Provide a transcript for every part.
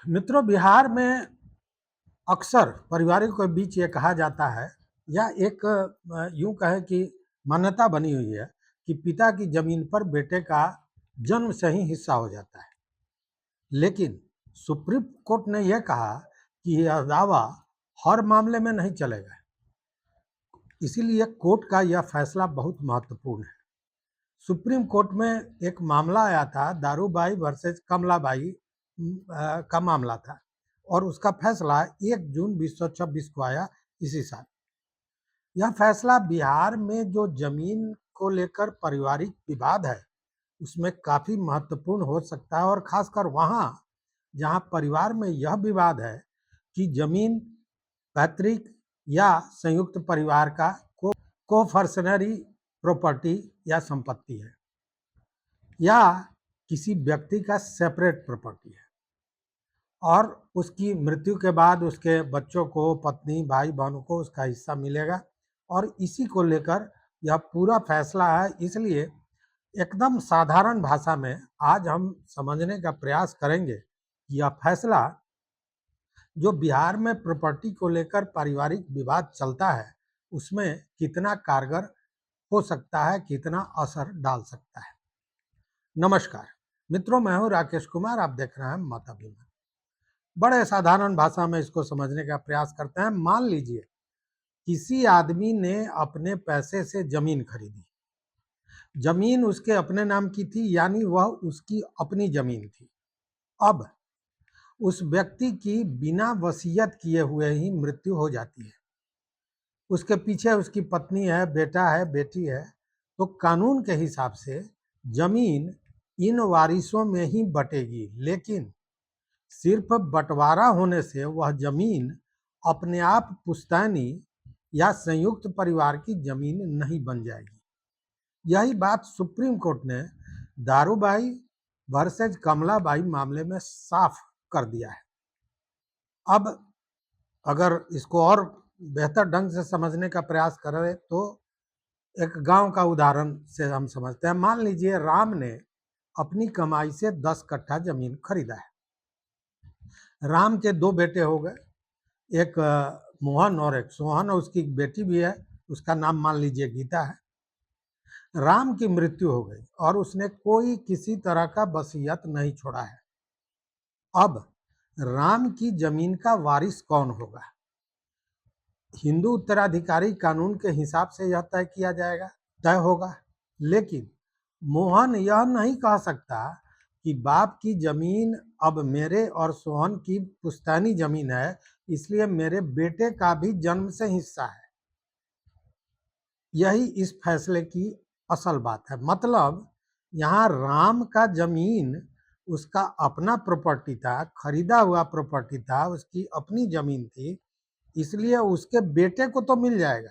मित्रों, बिहार में अक्सर परिवारों के बीच ये कहा जाता है या एक यूं कहें कि मान्यता बनी हुई है कि पिता की जमीन पर बेटे का जन्म से ही हिस्सा हो जाता है। लेकिन सुप्रीम कोर्ट ने यह कहा कि यह दावा हर मामले में नहीं चलेगा। इसीलिए कोर्ट का यह फैसला बहुत महत्वपूर्ण है। सुप्रीम कोर्ट में एक मामला आया था, दारूबाई वर्सेस कमलाबाई का मामला था और उसका फैसला 1 जून 2026 को आया इसी साल। यह फैसला बिहार में जो जमीन को लेकर पारिवारिक विवाद है उसमें काफी महत्वपूर्ण हो सकता है, और खासकर वहां जहां परिवार में यह विवाद है कि जमीन पैतृक या संयुक्त परिवार का कोफर्सनरी प्रॉपर्टी या संपत्ति है या किसी व्यक्ति का सेपरेट प्रॉपर्टी है और उसकी मृत्यु के बाद उसके बच्चों को, पत्नी, भाई बहनों को उसका हिस्सा मिलेगा। और इसी को लेकर यह पूरा फैसला है। इसलिए एकदम साधारण भाषा में आज हम समझने का प्रयास करेंगे कि यह फैसला जो बिहार में प्रॉपर्टी को लेकर पारिवारिक विवाद चलता है उसमें कितना कारगर हो सकता है, कितना असर डाल सकता है। नमस्कार मित्रों, मैं हूं राकेश कुमार, आप देख रहे हैं माताभिमान। बड़े साधारण भाषा में इसको समझने का प्रयास करते हैं। मान लीजिए किसी आदमी ने अपने पैसे से जमीन खरीदी, जमीन उसके अपने नाम की थी, यानी वह उसकी अपनी जमीन थी। अब उस व्यक्ति की बिना वसीयत किए हुए ही मृत्यु हो जाती है। उसके पीछे उसकी पत्नी है, बेटा है, बेटी है, तो कानून के हिसाब से जमीन इन वारिसों में ही बटेगी। लेकिन सिर्फ बंटवारा होने से वह जमीन अपने आप पुश्तैनी या संयुक्त परिवार की जमीन नहीं बन जाएगी। यही बात सुप्रीम कोर्ट ने दारूबाई वर्सेज कमलाबाई मामले में साफ कर दिया है। अब अगर इसको और बेहतर ढंग से समझने का प्रयास करें तो एक गांव का उदाहरण से हम समझते हैं। मान लीजिए राम ने अपनी कमाई से 10 कट्ठा जमीन खरीदा है। राम के 2 बेटे हो गए, एक मोहन और एक सोहन, और उसकी बेटी भी है, उसका नाम मान लीजिए गीता है। राम की मृत्यु हो गई और उसने कोई किसी तरह का वसीयत नहीं छोड़ा है। अब राम की जमीन का वारिस कौन होगा? हिंदू उत्तराधिकारी कानून के हिसाब से यह तय किया जाएगा, तय होगा। लेकिन मोहन यह नहीं कह सकता कि बाप की जमीन अब मेरे और सोहन की पुश्तैनी जमीन है, इसलिए मेरे बेटे का भी जन्म से हिस्सा है। यही इस फैसले की असल बात है। मतलब यहाँ राम का जमीन उसका अपना प्रॉपर्टी था, खरीदा हुआ प्रॉपर्टी था, उसकी अपनी जमीन थी, इसलिए उसके बेटे को तो मिल जाएगा।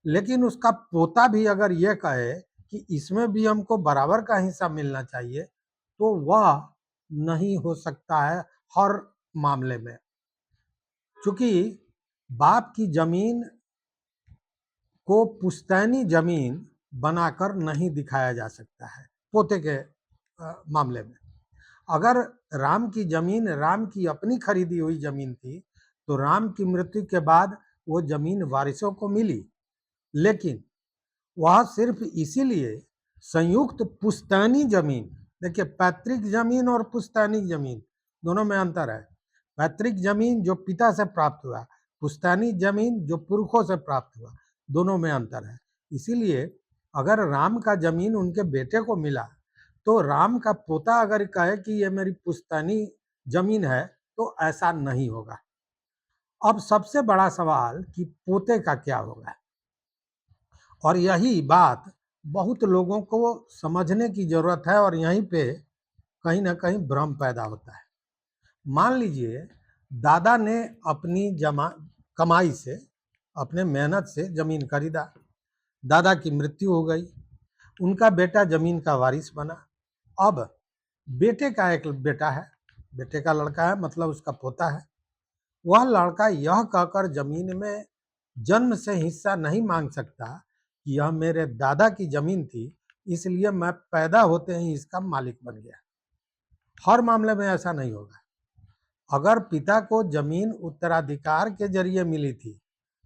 लेकिन उसका पोता भी अगर यह कहे कि इसमें भी हमको बराबर का हिस्सा मिलना चाहिए, तो वह नहीं हो सकता है हर मामले में। चूंकि बाप की जमीन को पुश्तैनी जमीन बनाकर नहीं दिखाया जा सकता है पोते के मामले में। अगर राम की जमीन राम की अपनी खरीदी हुई जमीन थी तो राम की मृत्यु के बाद वो जमीन वारिसों को मिली। लेकिन वह सिर्फ इसीलिए संयुक्त पुश्तैनी जमीन, देखिए पैतृक जमीन और पुश्तैनी जमीन दोनों में अंतर है। पैतृक जमीन जो पिता से प्राप्त हुआ, पुश्तैनी जमीन जो पुरखों से प्राप्त हुआ, दोनों में अंतर है। इसीलिए अगर राम का जमीन उनके बेटे को मिला तो राम का पोता अगर कहे कि ये मेरी पुश्तैनी जमीन है तो ऐसा नहीं होगा। अब सबसे बड़ा सवाल कि पोते का क्या होगा, और यही बात बहुत लोगों को समझने की जरूरत है और यहीं पे कहीं ना कहीं भ्रम पैदा होता है। मान लीजिए दादा ने अपनी कमाई से, अपने मेहनत से जमीन खरीदा, दादा की मृत्यु हो गई, उनका बेटा जमीन का वारिस बना। अब बेटे का एक बेटा है, बेटे का लड़का है, मतलब उसका पोता है। वह लड़का यह कहकर जमीन में जन्म से हिस्सा नहीं मांग सकता कि यह मेरे दादा की जमीन थी, इसलिए मैं पैदा होते ही इसका मालिक बन गया। हर मामले में ऐसा नहीं होगा। अगर पिता को जमीन उत्तराधिकार के जरिए मिली थी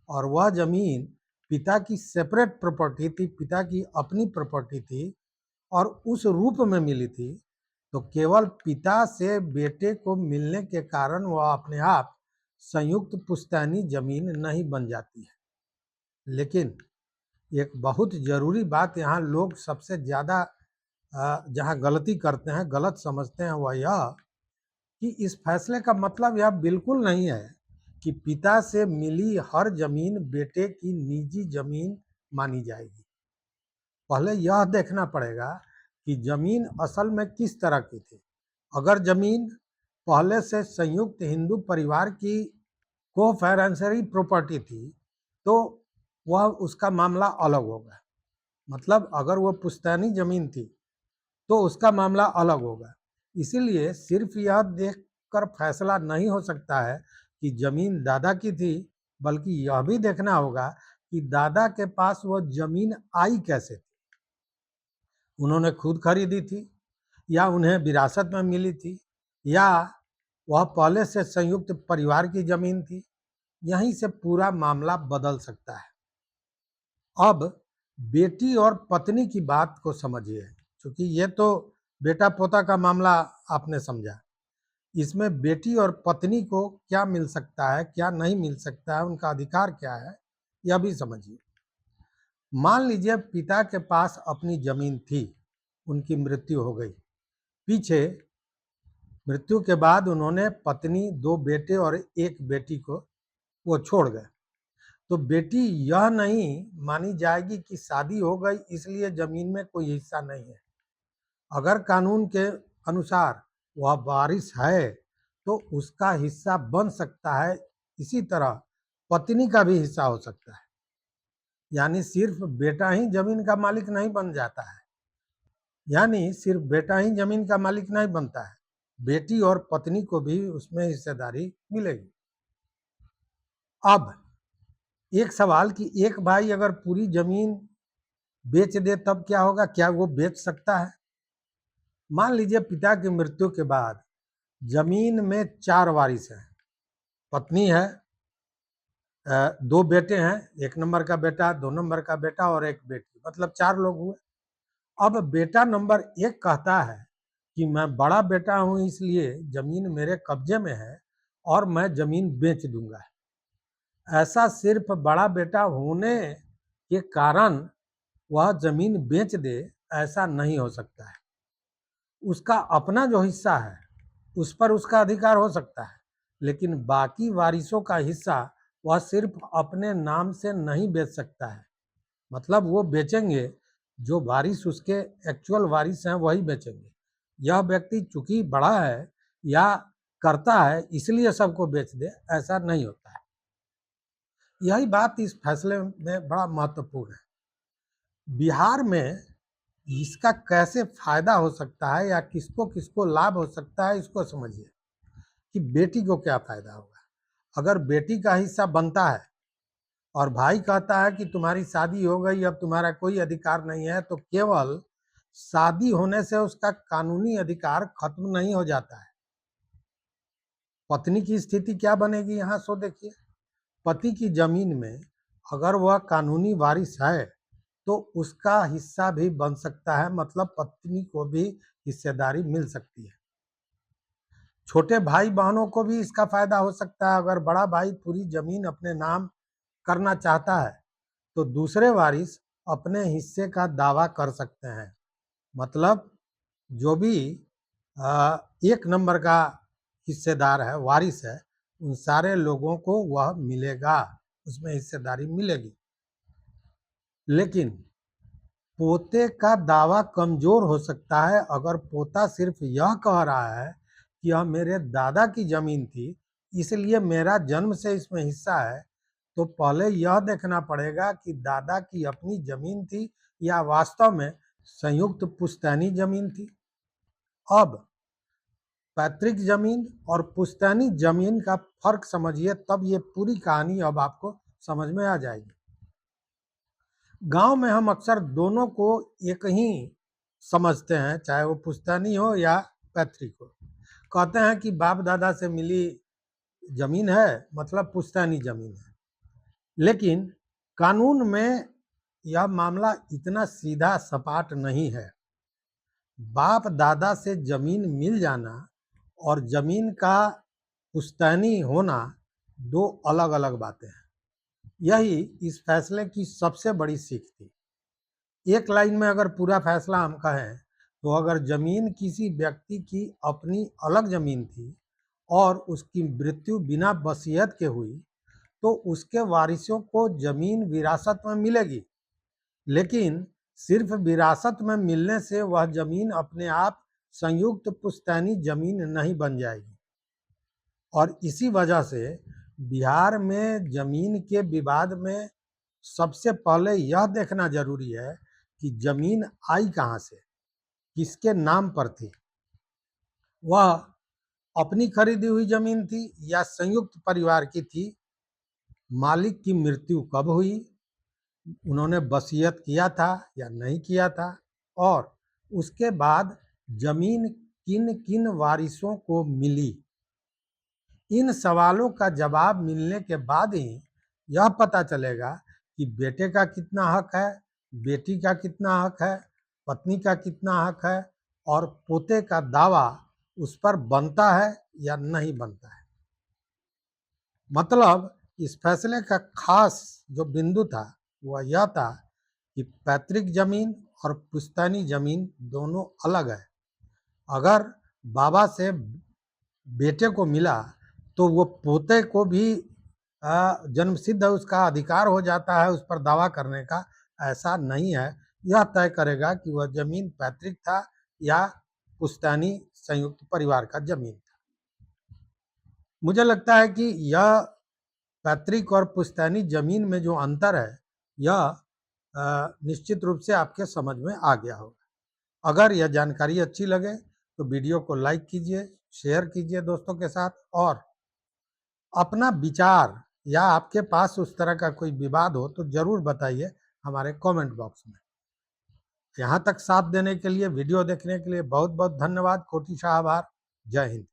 और वह जमीन पिता की सेपरेट प्रॉपर्टी थी, पिता की अपनी प्रॉपर्टी थी और उस रूप में मिली थी, तो केवल पिता से बेटे को मिलने के कारण वह अपने आप संयुक्त पुश्तैनी जमीन नहीं बन जाती है। लेकिन एक बहुत जरूरी बात यहाँ लोग सबसे ज्यादा जहाँ गलती करते हैं, गलत समझते हैं, वह यह कि इस फैसले का मतलब यह बिल्कुल नहीं है कि पिता से मिली हर जमीन बेटे की निजी जमीन मानी जाएगी। पहले यह देखना पड़ेगा कि जमीन असल में किस तरह की थी। अगर जमीन पहले से संयुक्त हिंदू परिवार की कोफेरेंसरी प्रॉपर्टी थी तो वह उसका मामला अलग होगा। मतलब अगर वह पुश्तैनी जमीन थी तो उसका मामला अलग होगा। इसीलिए सिर्फ यह देखकर फैसला नहीं हो सकता है कि जमीन दादा की थी, बल्कि यह भी देखना होगा कि दादा के पास वह जमीन आई कैसे थी। उन्होंने खुद खरीदी थी या उन्हें विरासत में मिली थी या वह पहले से संयुक्त परिवार की जमीन थी। यहीं से पूरा मामला बदल सकता है। अब बेटी और पत्नी की बात को समझिए, क्योंकि ये तो बेटा पोता का मामला आपने समझा। इसमें बेटी और पत्नी को क्या मिल सकता है, क्या नहीं मिल सकता है, उनका अधिकार क्या है, यह भी समझिए। मान लीजिए पिता के पास अपनी जमीन थी, उनकी मृत्यु हो गई। पीछे मृत्यु के बाद उन्होंने पत्नी, दो बेटे और एक बेटी को वो छोड़ गए। तो बेटी यह नहीं मानी जाएगी कि शादी हो गई इसलिए जमीन में कोई हिस्सा नहीं है। अगर कानून के अनुसार वह वारिस है तो उसका हिस्सा बन सकता है। इसी तरह पत्नी का भी हिस्सा हो सकता है। यानी सिर्फ बेटा ही जमीन का मालिक नहीं बन जाता है, यानी सिर्फ बेटा ही जमीन का मालिक नहीं बनता है, बेटी और पत्नी को भी उसमें हिस्सेदारी मिलेगी। अब एक सवाल कि एक भाई अगर पूरी जमीन बेच दे तब क्या होगा, क्या वो बेच सकता है? मान लीजिए पिता की मृत्यु के बाद जमीन में 4 वारिस हैं। पत्नी है, दो बेटे हैं, 1 नंबर का बेटा, 2 नंबर का बेटा और एक बेटी, मतलब 4 लोग हुए। अब बेटा नंबर 1 कहता है कि मैं बड़ा बेटा हूं इसलिए जमीन मेरे कब्जे में है और मैं जमीन बेच दूंगा। ऐसा सिर्फ बड़ा बेटा होने के कारण वह जमीन बेच दे, ऐसा नहीं हो सकता है। उसका अपना जो हिस्सा है उस पर उसका अधिकार हो सकता है, लेकिन बाकी वारिसों का हिस्सा वह सिर्फ अपने नाम से नहीं बेच सकता है। मतलब वो बेचेंगे, जो वारिस उसके एक्चुअल वारिस हैं वही बेचेंगे। यह व्यक्ति चूंकि बड़ा है या करता है इसलिए सबको बेच दे, ऐसा नहीं होता है। यही बात इस फैसले में बड़ा महत्वपूर्ण है। बिहार में इसका कैसे फायदा हो सकता है या किसको किसको लाभ हो सकता है, इसको समझिए कि बेटी को क्या फायदा होगा। अगर बेटी का हिस्सा बनता है और भाई कहता है कि तुम्हारी शादी हो गई, अब तुम्हारा कोई अधिकार नहीं है, तो केवल शादी होने से उसका कानूनी अधिकार खत्म नहीं हो जाता है। पत्नी की स्थिति क्या बनेगी यहाँ सो देखिए। पति की जमीन में अगर वह कानूनी वारिस है तो उसका हिस्सा भी बन सकता है, मतलब पत्नी को भी हिस्सेदारी मिल सकती है। छोटे भाई बहनों को भी इसका फायदा हो सकता है। अगर बड़ा भाई पूरी जमीन अपने नाम करना चाहता है तो दूसरे वारिस अपने हिस्से का दावा कर सकते हैं। मतलब जो भी 1 नंबर का हिस्सेदार है, वारिस है, उन सारे लोगों को वह मिलेगा, उसमें हिस्सेदारी मिलेगी। लेकिन पोते का दावा कमजोर हो सकता है। अगर पोता सिर्फ यह कह रहा है कि यह मेरे दादा की जमीन थी इसलिए मेरा जन्म से इसमें हिस्सा है, तो पहले यह देखना पड़ेगा कि दादा की अपनी जमीन थी या वास्तव में संयुक्त पुश्तैनी जमीन थी। अब पैतृक जमीन और पुश्तैनी जमीन का फर्क समझिए, तब ये पूरी कहानी अब आपको समझ में आ जाएगी। गांव में हम अक्सर दोनों को एक ही समझते हैं, चाहे वो पुश्तैनी हो या पैतृक हो। कहते हैं कि बाप दादा से मिली जमीन है, मतलब पुश्तैनी जमीन है। लेकिन कानून में यह मामला इतना सीधा सपाट नहीं है। बाप दादा से जमीन मिल जाना और जमीन का पुश्तैनी होना दो अलग अलग बातें हैं। यही इस फैसले की सबसे बड़ी सीख थी। एक लाइन में अगर पूरा फैसला हम कहें तो अगर जमीन किसी व्यक्ति की अपनी अलग जमीन थी और उसकी मृत्यु बिना वसीयत के हुई तो उसके वारिसों को जमीन विरासत में मिलेगी, लेकिन सिर्फ विरासत में मिलने से वह जमीन अपने आप संयुक्त पुश्तैनी जमीन नहीं बन जाएगी। और इसी वजह से बिहार में जमीन के विवाद में सबसे पहले यह देखना जरूरी है कि जमीन आई कहाँ से, किसके नाम पर थी, वह अपनी खरीदी हुई जमीन थी या संयुक्त परिवार की थी, मालिक की मृत्यु कब हुई, उन्होंने वसीयत किया था या नहीं किया था, और उसके बाद जमीन किन किन वारिसों को मिली। इन सवालों का जवाब मिलने के बाद ही यह पता चलेगा कि बेटे का कितना हक है, बेटी का कितना हक है, पत्नी का कितना हक है और पोते का दावा उस पर बनता है या नहीं बनता है। मतलब इस फैसले का खास जो बिंदु था वह यह था कि पैतृक जमीन और पुश्तैनी जमीन दोनों अलग है। अगर बाबा से बेटे को मिला तो वो पोते को भी जन्मसिद्ध उसका अधिकार हो जाता है उस पर दावा करने का। ऐसा नहीं है। यह तय करेगा कि वह जमीन पैतृक था या पुश्तैनी संयुक्त परिवार का जमीन था। मुझे लगता है कि यह पैतृक और पुश्तैनी जमीन में जो अंतर है यह निश्चित रूप से आपके समझ में आ गया होगा। अगर यह जानकारी अच्छी लगे तो वीडियो को लाइक कीजिए, शेयर कीजिए दोस्तों के साथ, और अपना विचार या आपके पास उस तरह का कोई विवाद हो तो जरूर बताइए हमारे कमेंट बॉक्स में। यहाँ तक साथ देने के लिए, वीडियो देखने के लिए बहुत बहुत धन्यवाद। कोटि शाह आभार। जय हिंद।